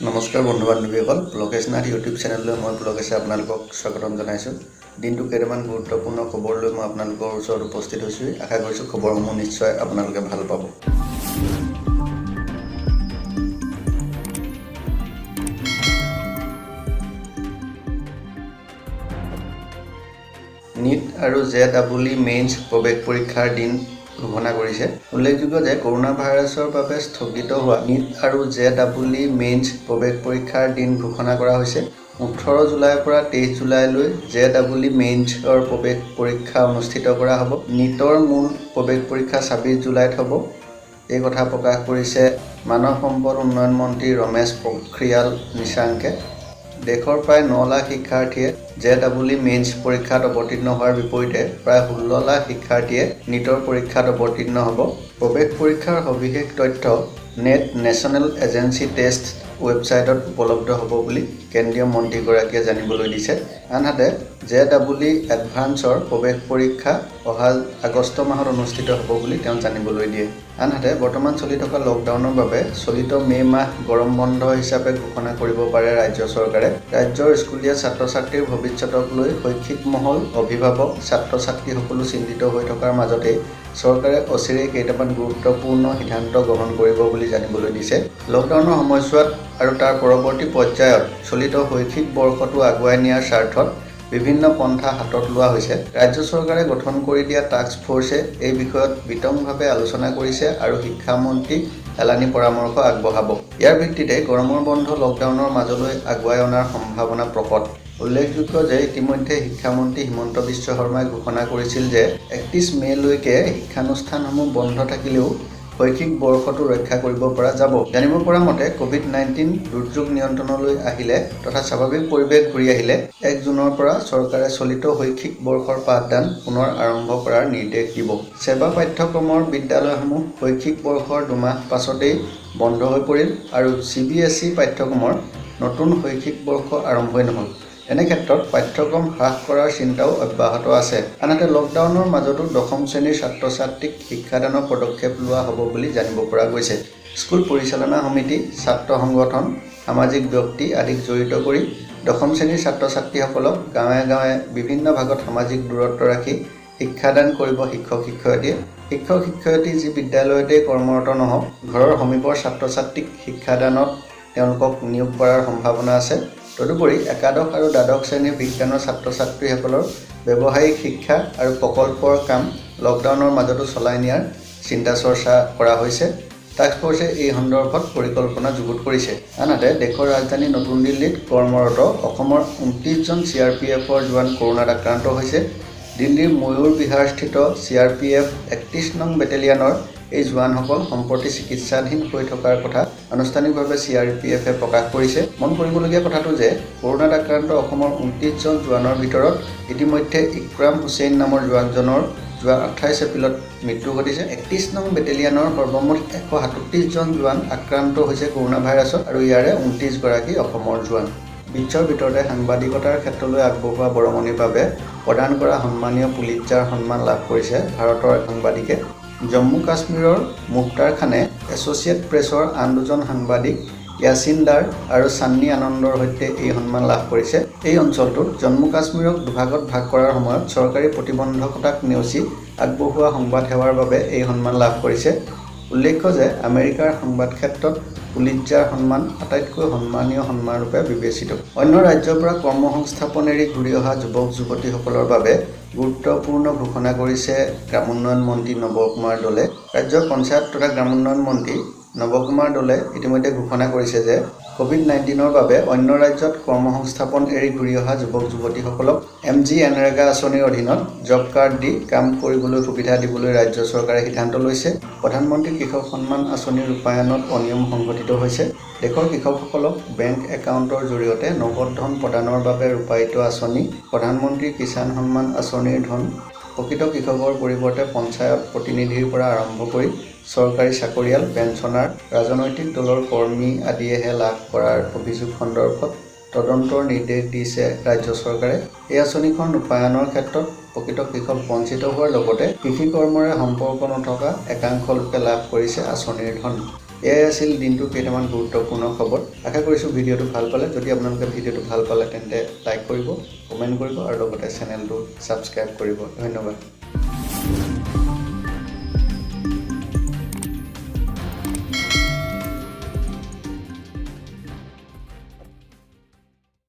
নমস্কাৰ বন্ধু বান্ধৱীসকল, লোকেশনাথ ইউটিউব চেনেললৈ মই পুলকেশে আপোনালোকক স্বাগতম জনাইছোঁ। দিনটো কেইটামান গুৰুত্বপূৰ্ণ খবৰ লৈ মই আপোনালোকৰ ওচৰত উপস্থিত হৈছোঁ। আশা কৰিছোঁ খবৰসমূহ নিশ্চয় আপোনালোকে ভাল পাব। নীট আৰু JEE মেইনছ প্ৰৱেশ পৰীক্ষাৰ দিন ঘোষণা কৰিছে। উল্লেখযোগ্য যে কৰোনা ভাইৰাছৰ বাবে স্থগিত হোৱা নীট আৰু JEE মেইনছ প্ৰৱেশ পৰীক্ষাৰ দিন ঘোষণা কৰা হৈছে। 18 জুলাইৰ পৰা 23 জুলাইলৈ JEE মেইনছৰ প্ৰৱেশ পৰীক্ষা অনুষ্ঠিত কৰা হ'ব। নীটৰ মূল প্ৰৱেশ পৰীক্ষা 26 জুলাইত হ'ব। এই কথা প্ৰকাশ কৰিছে মানৱ সম্পদ উন্নয়ন মন্ত্ৰী ৰমেশ পোখৰিয়াল নিশাংকে। দেশৰ প্ৰায় 9 লাখ শিক্ষাৰ্থীয়ে JEE মেইনছ পৰীক্ষাত অৱতীৰ্ণ হোৱাৰ বিপৰীতে প্ৰায় 16 লাখ শিক্ষাৰ্থীয়ে নীটৰ পৰীক্ষাত অৱতীৰ্ণ হ'ব। প্ৰৱেশ পৰীক্ষাৰ সবিশেষ তথ্য নেট নেশ্যনেল এজেন্সি টেষ্ট ৱেবছাইটত উপলব্ধ হ'ব বুলি কেন্দ্ৰীয় মন্ত্ৰীগৰাকীয়ে জানিবলৈ দিছে। আনহাতে JEE এডভান্সৰ প্ৰৱেশ পৰীক্ষা অহা আগষ্ট মাহত অনুষ্ঠিত হ'ব বুলি তেওঁ জানিবলৈ দিয়ে। আনহাতে বৰ্তমান চলি থকা লকডাউনৰ বাবে চলিত মে' মাহ গৰম বন্ধ হিচাপে ঘোষণা কৰিব পাৰে ৰাজ্য চৰকাৰে। ৰাজ্যৰ স্কুলীয়া ছাত্ৰ ছাত্ৰীৰ ভৱিষ্যতক লৈ শৈক্ষিক মহল, অভিভাৱক, ছাত্ৰ ছাত্ৰীসকলো চিন্তিত হৈ থকাৰ মাজতেই চৰকাৰে অচিৰেই কেইটামান গুৰুত্বপূৰ্ণ সিদ্ধান্ত গ্ৰহণ কৰিব বুলি জানিবলৈ দিছে। লকডাউনৰ সময়ছোৱাত আৰু তাৰ পৰৱৰ্তী পৰ্যায়ত চলিত শৈক্ষিক বৰ্ষটো আগুৱাই নিয়াৰ স্বাৰ্থত বিভিন্ন পন্থা হাতত লোৱা হৈছে। ৰাজ্য চৰকাৰে গঠন কৰি দিয়া টাস্ক ফ'ৰ্চে এই বিষয়ত বিতংভাৱে আলোচনা কৰিছে আৰু শিক্ষামন্ত্ৰীক এলানি পৰামৰ্শ আগবঢ়াব। ইয়াৰ ভিত্তিতে গৰমৰ বন্ধ লকডাউনৰ মাজলৈ আগুৱাই অনাৰ সম্ভাৱনা প্ৰকট। উল্লেখযোগ্য যে ইতিমধ্যে শিক্ষামন্ত্ৰী হিমন্ত বিশ্ব শৰ্মাই ঘোষণা কৰিছিল যে 31 মে'লৈকে শিক্ষানুষ্ঠানসমূহ বন্ধ থাকিলেও শৈক্ষিক বৰ্ষটো ৰক্ষা কৰিব পৰা যাব। জানিব পৰা মতে COVID-19 দুৰ্যোগ নিয়ন্ত্ৰণলৈ আহিলে তথা স্বাভাৱিক পৰিৱেশ ঘূৰি আহিলে 1 জুনৰ পৰা চৰকাৰে চলিত শৈক্ষিক বৰ্ষৰ পাঠদান পুনৰ আৰম্ভ কৰাৰ নিৰ্দেশ দিব। সেৱা পাঠ্যক্ৰমৰ বিদ্যালয়সমূহ শৈক্ষিক বৰ্ষৰ 2 মাহ পাছতেই বন্ধ হৈ পৰিল আৰু CBSE পাঠ্যক্ৰমৰ নতুন শৈক্ষিক বৰ্ষ আৰম্ভই নহ'ল। এনে ক্ষেত্ৰত পাঠ্যক্ৰম হ্ৰাস কৰাৰ চিন্তাও অব্যাহত আছে। আনহাতে লকডাউনৰ মাজতো 10ম শ্ৰেণীৰ ছাত্ৰ ছাত্ৰীক শিক্ষাদানৰ পদক্ষেপ লোৱা হ'ব বুলি জানিব পৰা গৈছে। স্কুল পৰিচালনা সমিতি, ছাত্ৰ সংগঠন, সামাজিক ব্যক্তি আদিক জড়িত কৰি 10ম শ্ৰেণীৰ ছাত্ৰ ছাত্ৰীসকলক গাঁৱে গাঁৱে বিভিন্ন ভাগত সামাজিক দূৰত্ব ৰাখি শিক্ষাদান কৰিব শিক্ষক শিক্ষয়িত্ৰীয়ে। শিক্ষক শিক্ষয়িত্ৰী যি বিদ্যালয়তেই কৰ্মৰত নহওক, ঘৰৰ সমীপৰ ছাত্ৰ ছাত্ৰীক শিক্ষাদানত তেওঁলোকক নিয়োগ কৰাৰ সম্ভাৱনা আছে। তদুপৰি একাদশ আৰু দ্বাদশ শ্ৰেণীৰ বিজ্ঞানৰ ছাত্ৰ ছাত্ৰীসকলৰ ব্যৱহাৰিক শিক্ষা আৰু প্ৰকল্পৰ কাম লকডাউনৰ মাজতো চলাই নিয়াৰ চিন্তা চৰ্চা কৰা হৈছে। টাস্ক ফ'ৰ্চে এই সন্দৰ্ভত পৰিকল্পনা যুগুত কৰিছে। আনহাতে দেশৰ ৰাজধানী নতুন দিল্লীত কৰ্মৰত অসমৰ 29 জন CRPFৰ জোৱান কৰোনাত আক্ৰান্ত হৈছে। দিল্লীৰ ময়ূৰ বিহাৰস্থিত CRPF 31 নং বেটেলিয়ানৰ এই জোৱানসকল সম্প্ৰতি চিকিৎসাধীন হৈ থকাৰ কথা আনুষ্ঠানিকভাৱে CRPFে প্ৰকাশ কৰিছে। মন কৰিবলগীয়া কথাটো যে কৰোনাত আক্ৰান্ত অসমৰ 29 জন জোৱানৰ ভিতৰত ইতিমধ্যে ইক্ৰাম হুছেইন নামৰ জোৱানজনৰ যোৱা 28 এপ্ৰিলত মৃত্যু ঘটিছে। 31 নং বেটেলিয়ানৰ সৰ্বমুঠ 137 জন জোৱান আক্ৰান্ত হৈছে কৰোনা ভাইৰাছত আৰু ইয়াৰে 29 গৰাকী অসমৰ জোৱান। বিশ্বৰ ভিতৰতে সাংবাদিকতাৰ ক্ষেত্ৰলৈ আগবঢ়োৱা বৰঙণিৰ বাবে প্ৰদান কৰা সন্মানীয় পুলিটজাৰ সন্মান লাভ কৰিছে ভাৰতৰ সাংবাদিকে। জম্মু কাশ্মীৰৰ মুখতাৰ খানে এছ'চিয়েট প্ৰেছৰ আন 2জন সাংবাদিক য়াছিন দাৰ আৰু চান্নী আনন্দৰ সৈতে এই সন্মান লাভ কৰিছে। এই অঞ্চলটোত জম্মু কাশ্মীৰক দুভাগত ভাগ কৰাৰ সময়ত চৰকাৰী প্ৰতিবন্ধকতাক নেওচি আগবঢ়োৱা সংবাদ সেৱাৰ বাবে এই সন্মান লাভ কৰিছে। উল্লেখ্য যে আমেৰিকাৰ সংবাদ ক্ষেত্ৰত পুলিটজাৰ সন্মান আটাইতকৈ সন্মানীয় সন্মানৰূপে বিবেচিত। অন্য ৰাজ্যৰ পৰা কৰ্মসংস্থাপন এৰি ঘূৰি অহা যুৱক যুৱতীসকলৰ বাবে গুৰুত্বপূৰ্ণ ঘোষণা কৰিছে গ্ৰামোন্নয়ন মন্ত্ৰী নৱ কুমাৰ দলে। ৰাজ্যৰ পঞ্চায়ত তথা গ্ৰামোন্নয়ন মন্ত্ৰী নৱ কুমাৰ দলে ইতিমধ্যে ঘোষণা কৰিছে যে COVID-19ৰ বাবে অন্য ৰাজ্যত কৰ্মসংস্থাপন এৰি ঘূৰি অহা যুৱক যুৱতীসকলক MGNREGA আঁচনিৰ অধীনত জব কাৰ্ড দি কাম কৰিবলৈ সুবিধা দিবলৈ ৰাজ্য চৰকাৰে সিদ্ধান্ত লৈছে। প্ৰধানমন্ত্ৰী কৃষক সন্মান আঁচনিৰ ৰূপায়ণত অনিয়ম সংঘটিত হৈছে। দেশৰ কৃষকসকলক বেংক একাউণ্টৰ জৰিয়তে নগদ ধন প্ৰদানৰ বাবে ৰূপায়িত আঁচনি প্ৰধানমন্ত্ৰী কিষাণ সন্মান আঁচনিৰ ধন প্ৰকৃত কৃষকৰ পৰিৱৰ্তে পঞ্চায়ত প্ৰতিনিধিৰ পৰা আৰম্ভ কৰি চৰকাৰী চাকৰিয়াল, পেঞ্চনাৰ, ৰাজনৈতিক দলৰ কৰ্মী আদিয়েহে লাভ কৰাৰ অভিযোগ সন্দৰ্ভত তদন্তৰ নিৰ্দেশ দিছে ৰাজ্য চৰকাৰে। এই আঁচনিখন ৰূপায়ণৰ ক্ষেত্ৰত প্ৰকৃত কৃষক বঞ্চিত হোৱাৰ লগতে কৃষি কৰ্মৰে সম্পৰ্ক নথকা একাংশ লোকে লাভ কৰিছে আঁচনিৰ ধন। এয়াই আছিল দিনটোৰ কেইটামান গুৰুত্বপূৰ্ণ খবৰ আশা কৰিছোঁ ভিডিঅ'টো ভাল পালে যদি আপোনালোকে ভিডিঅ'টো ভাল পালে তেন্তে লাইক কৰিব কমেণ্ট কৰিব আৰু লগতে চেনেলটো ছাবস্ক্ৰাইব কৰিব ধন্যবাদ